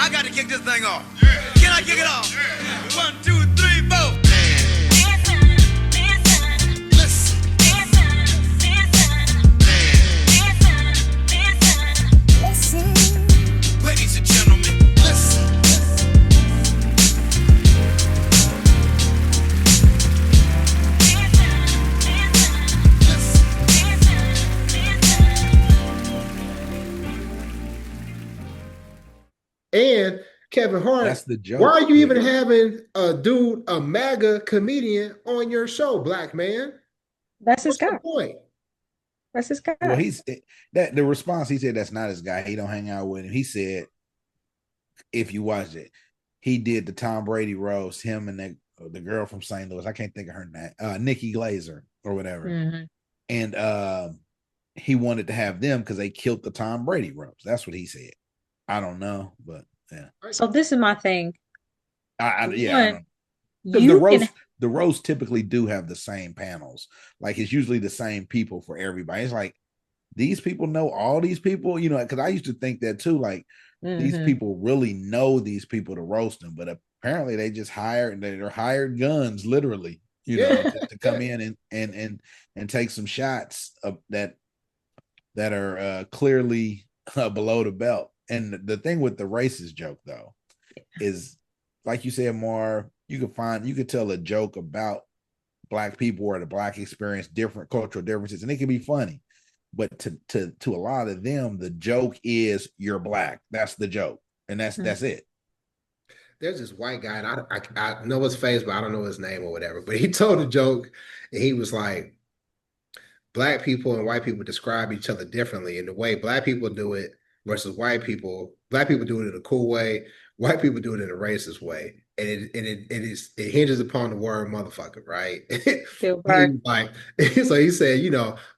I got to kick this thing off. Can I kick it off? 1, 2, 3, 4. Ladies and gentlemen, listen. And Kevin Hart, That's the joke. why are you even having a MAGA comedian on your show, black man? That's his What's guy. the point? That's his guy. Well, the response, he said that's not his guy. He don't hang out with him. He said, if you watch it, he did the Tom Brady roast, him and the girl from St. Louis. I can't think of her name, Nikki Glazer or whatever. Mhm. And he wanted to have them because they killed the Tom Brady roast. That's what he said. I don't know, but yeah. So this is my thing. I don't You the roast typically do have the same panels. Like it's usually the same people for everybody. It's like these people know all these people, because I used to think that too. Like these people really know these people to roast them, but apparently they just they're hired guns, literally, to come in and take some shots that are clearly below the belt. And the thing with the racist joke though is, like you said, Mar, you could tell a joke about black people or the black experience, different cultural differences, and it can be funny. But to a lot of them, the joke is you're black. That's the joke, and that's it. There's this white guy, and I know his face, but I don't know his name or whatever. But he told a joke, and he was like, black people and white people describe each other differently, and the way black people do it versus white people, black people do it in a cool way, white people do it in a racist way, and it hinges upon the word motherfucker, right? So he said,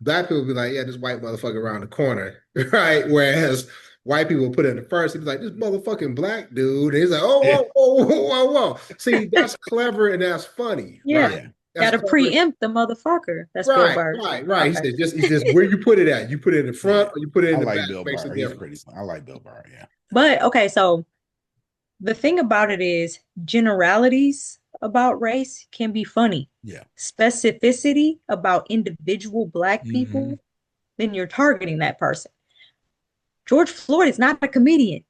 black people be like, yeah, this white motherfucker around the corner, right? Whereas white people put it in the first, he'd be like, this motherfucking black dude, and he's like, oh, whoa. See, that's clever and that's funny, right? Gotta preempt the motherfucker. That's Bill Burr. Right. Okay. He says where you put it at. You put it in the front or you put it in the back. Bill Burr. He's pretty fun. I like Bill Burr, yeah. But okay, so the thing about it is generalities about race can be funny. Yeah. Specificity about individual black people, then you're targeting that person. George Floyd is not a comedian.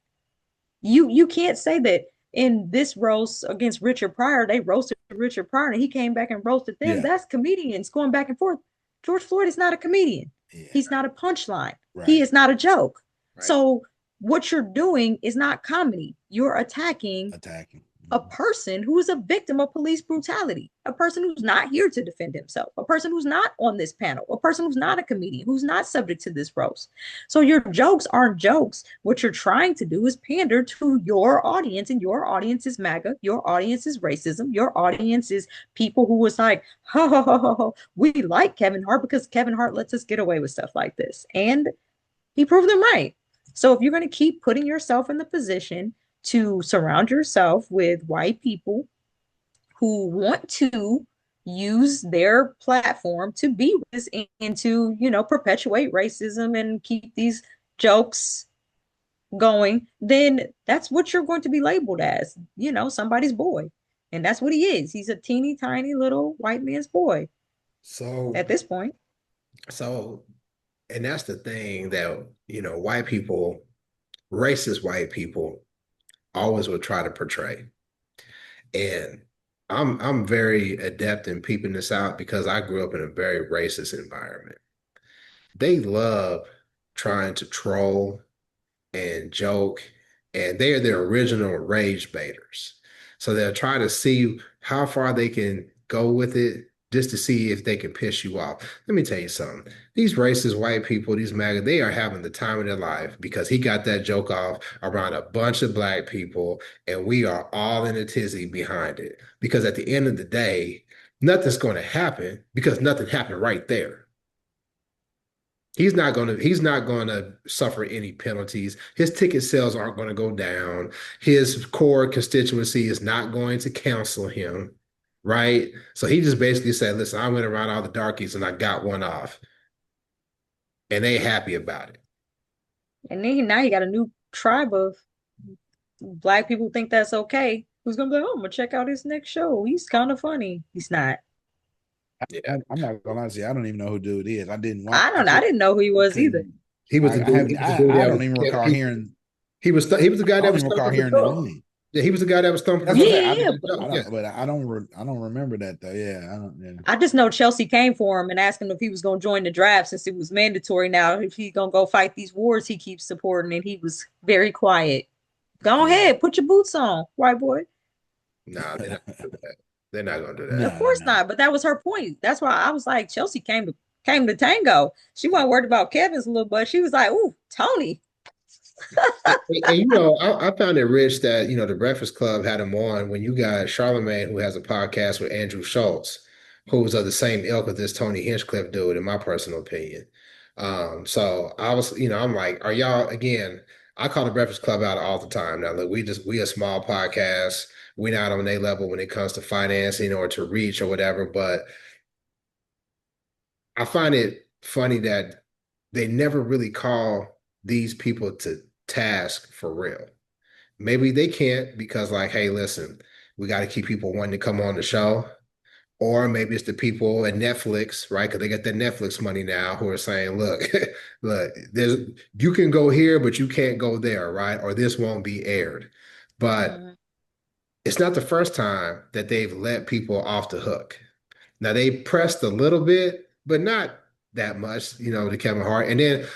You can't say that in this roast against Richard Pryor, they roasted Richard Pryor and he came back and roasted them. Yeah. That's comedians going back and forth. George Floyd is not a comedian. Yeah. He's not a punchline. Right. He is not a joke. Right. So what you're doing is not comedy. You're attacking a person who is a victim of police brutality, a person who's not here to defend himself, a person who's not on this panel, a person who's not a comedian, who's not subject to this roast. So your jokes aren't jokes. What you're trying to do is pander to your audience, and your audience is MAGA, your audience is racism, your audience is people who was like, we like Kevin Hart because Kevin Hart lets us get away with stuff like this. And he proved them right. So if you're going to keep putting yourself in the position to surround yourself with white people who want to use their platform to be racist and to, perpetuate racism and keep these jokes going, then that's what you're going to be labeled as, somebody's boy. And that's what he is. He's a teeny tiny little white man's boy. So at this point. So, and that's the thing that, white people, racist white people, always would try to portray. And I'm very adept in peeping this out because I grew up in a very racist environment. They love trying to troll and joke, and they are the original rage baiters. So they'll try to see how far they can go with it just to see if they can piss you off. Let me tell you something. These racist white people, these MAGA, they are having the time of their life because he got that joke off around a bunch of black people, and we are all in a tizzy behind it. Because at the end of the day, nothing's going to happen because nothing happened right there. He's not going to suffer any penalties. His ticket sales aren't going to go down. His core constituency is not going to cancel him. Right? So he just basically said, listen, I went around all the darkies and I got one off. And they happy about it. And then now you got a new tribe of black people think that's okay, who's gonna be like, oh, I'm gonna check out his next show. He's kind of funny. He's not. Yeah. I'm not gonna lie to you. I don't even know who dude is. I didn't watch I it. didn't know who he was either. Couldn't. He was the I dude. have. He was the dude I that don't was even recall hearing. he was the guy I that don't was even recall thumping the hearing the dog. name. Yeah, he was the guy that was thumping the That's what dog. I'm saying. Yeah, I Yeah. don't. But I don't remember that though. Yeah, I don't. Yeah. I just know Chelsea came for him and asked him if he was going to join the draft since it was mandatory now. If he's going to go fight these wars he keeps supporting, and he was very quiet. Go ahead, put your boots on, white boy. Nah, they're not gonna do that. They're not gonna do that. Of No, course no. not, but that was her point. That's why I was like, Chelsea came to tango. She wasn't worried about Kevin's little butt. She was like, ooh, Tony. And I found it rich that the Breakfast Club had him on when you got Charlemagne, who has a podcast with Andrew Schultz, who's of the same ilk of this Tony Hinchcliffe dude, in my personal opinion. So I was, I'm like, are y'all again? I call the Breakfast Club out all the time. Now, look, we a small podcast. We're not on their level when it comes to financing or to reach or whatever. But I find it funny that they never really call these people to task for real. Maybe they can't because, like, hey, listen, we got to keep people wanting to come on the show. Or maybe it's the people at Netflix, right? Because they got that Netflix money now who are saying, look, look, you can go here, but you can't go there, right? Or this won't be aired. But Mhm. it's not the first time that they've let people off the hook. Now they pressed a little bit, but not that much, to Kevin Hart. And then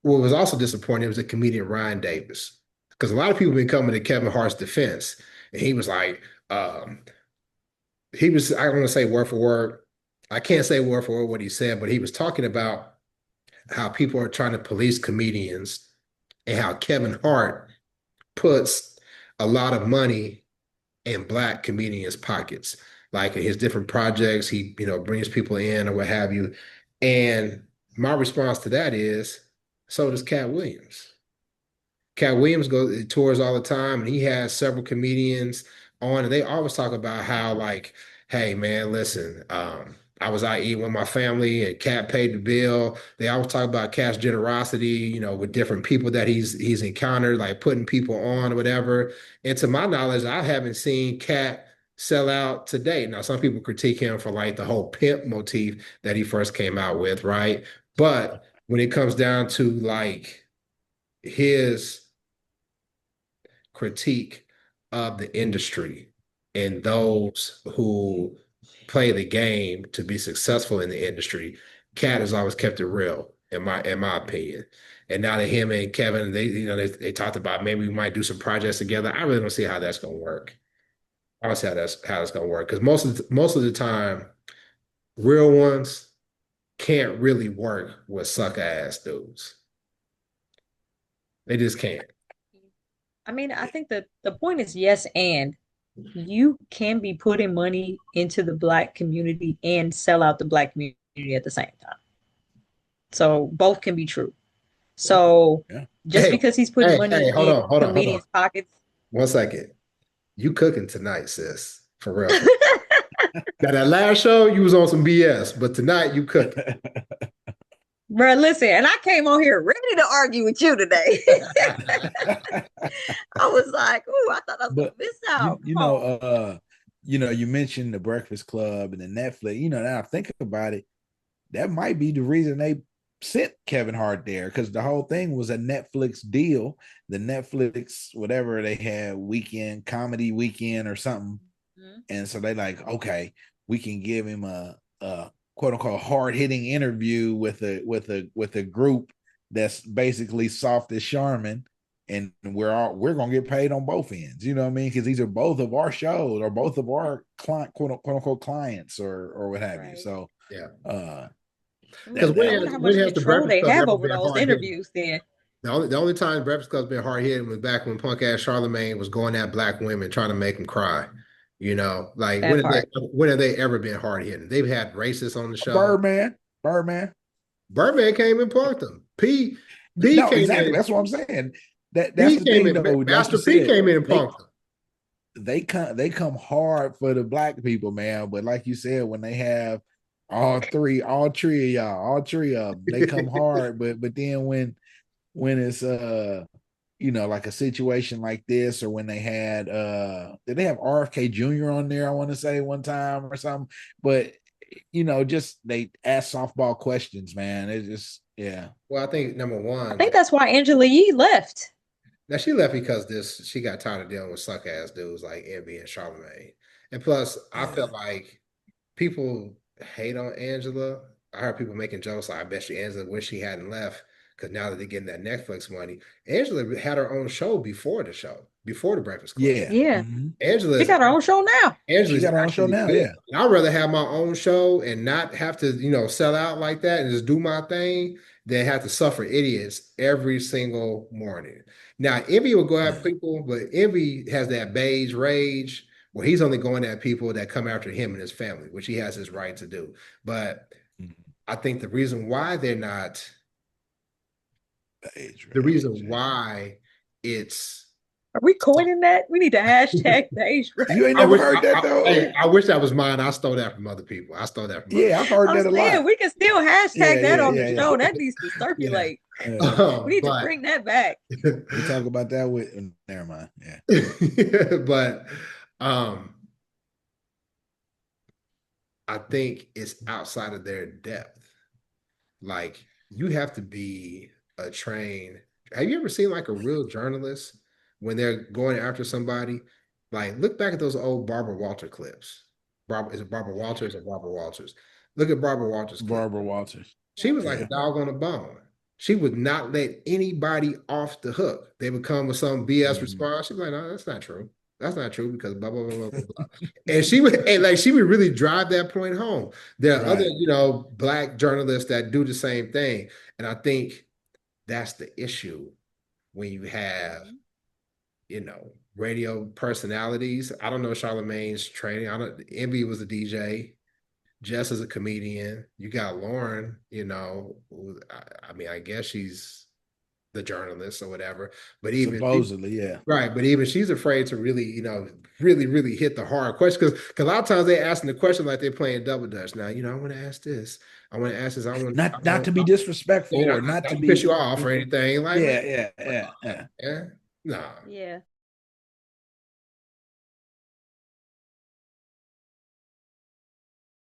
what was also disappointing was the comedian Ryan Davis. Because a lot of people have been coming to Kevin Hart's defense. And he was like, I don't want to say word for word. I can't say word for word what he said, but he was talking about how people are trying to police comedians and how Kevin Hart puts a lot of money in black comedians' pockets. Like in his different projects, he, brings people in or what have you. And my response to that is, so does Katt Williams. Katt Williams goes tours all the time, and he has several comedians on, and they always talk about how, like, hey man, listen, I was out eating with my family, and Katt paid the bill. They always talk about Katt's generosity, with different people that he's encountered, like putting people on or whatever. And to my knowledge, I haven't seen Katt sell out to date. Now, some people critique him for like the whole pimp motif that he first came out with, right? But when it comes down to like his critique of the industry and those who play the game to be successful in the industry, Katt has always kept it real, in my opinion. And now that him and Kevin, they talked about maybe we might do some projects together. I really don't see how that's gonna work. I don't see how that's gonna work because most of the time, real ones can't really work with suck ass dudes. They just can't. I mean, I think that the point is yes, and you can be putting money into the black community and sell out the black community at the same time. So both can be true. So Yeah. just Hey, because he's putting money hold in on, hold on, hold on. comedians' pockets. 1 second. You cooking tonight, sis. For real. Now that last show, you was on some BS, but tonight you cooking. Bro, listen, and I came on here ready to argue with you today. I was like, "Ooh, I thought I was gonna But miss out." Come on. you mentioned the Breakfast Club and the Netflix. Now I think about it, that might be the reason they sent Kevin Hart there because the whole thing was a Netflix deal. The Netflix, whatever they had, comedy weekend or something. Mhm. And so they like, okay, we can give him a quote unquote hard hitting interview with a group that's basically soft as Charmin, and we're gonna get paid on both ends. You know what I mean? Because these are both of our shows or both of our quote unquote clients or what have you. So Yeah. That, Because that I wonder was how when much has the control Breakfast they Club have ever over been those hard hitting? interviews then. The only time Breakfast Club's been hard hitting was back when punk ass Charlemagne was going at black women trying to make them cry. Like That part. when have they ever been hard hitting? They've had racists on the show. Birdman. Birdman came and punked them. P No, came exactly. in. That's what I'm saying. That's P the came thing, in. though. Like you Master P said, came in and punked them. they come hard for the black people, man. But like you said, when they have all three of y'all, all three of them, they come hard. But then when it's like a situation like this, or when they had did they have RFK Jr. on there, I want to say one time or something, but just they ask softball questions, man. It's just, yeah. Well, I think number I one, think that's why Angela Yee left. now she left because she got tired of dealing with suck ass dudes like Envy and Charlamagne. And plus, I felt like people hate on Angela. I heard people making jokes like, I bet you Angela wish she hadn't left because now that they're getting that Netflix money. Angela had her own show, before the Breakfast Club. Yeah. Yeah. Angela She got her own show now. She got her own show now, good. yeah. And I'd rather have my own show and not have to, sell out like that and just do my thing than have to suffer idiots every single morning. Now, Envy will go at people, but Envy has that beige rage where he's only going at people that come after him and his family, which he has his right to do. But I think the reason why they're not, the reason why it's, are we coining that? We need to hashtag beige rage. You ain't never heard that though? I wish that was mine. I stole that from other people. I stole that from I've heard that a lot. We can still hashtag that on the show. That needs to circulate. We need to bring that back. We talk about that with never mind. Yeah. But I think it's outside of their depth. Like, you have to be a trained. Have you ever seen like a real journalist when they're going after somebody? Like, look back at those old Barbara Walters clips. Is it Barbara Walters or Barbara Walters? Look at Barbara Walters. Barbara Walters. She was like a dog on a bone. She would not let anybody off the hook. They would come with some BS response. She'd be like, no, that's not true. That's not true because blah, blah, blah, blah, blah. And she would really drive that point home. There are other, Black journalists that do the same thing. And I think that's the issue when you have, radio personalities. I don't know Charlamagne's training. Envy was a DJ. Jess is a comedian. You got Lauren, who, I guess she's the journalist or whatever. But even supposedly, yeah. Right. But even she's afraid to really, really hit the hard question. Because a lot of times they're asking the question like they're playing double dutch. Now, I want to ask this. I want to ask this. I want not to be disrespectful or not to piss you off or anything. Like yeah. No. Yeah.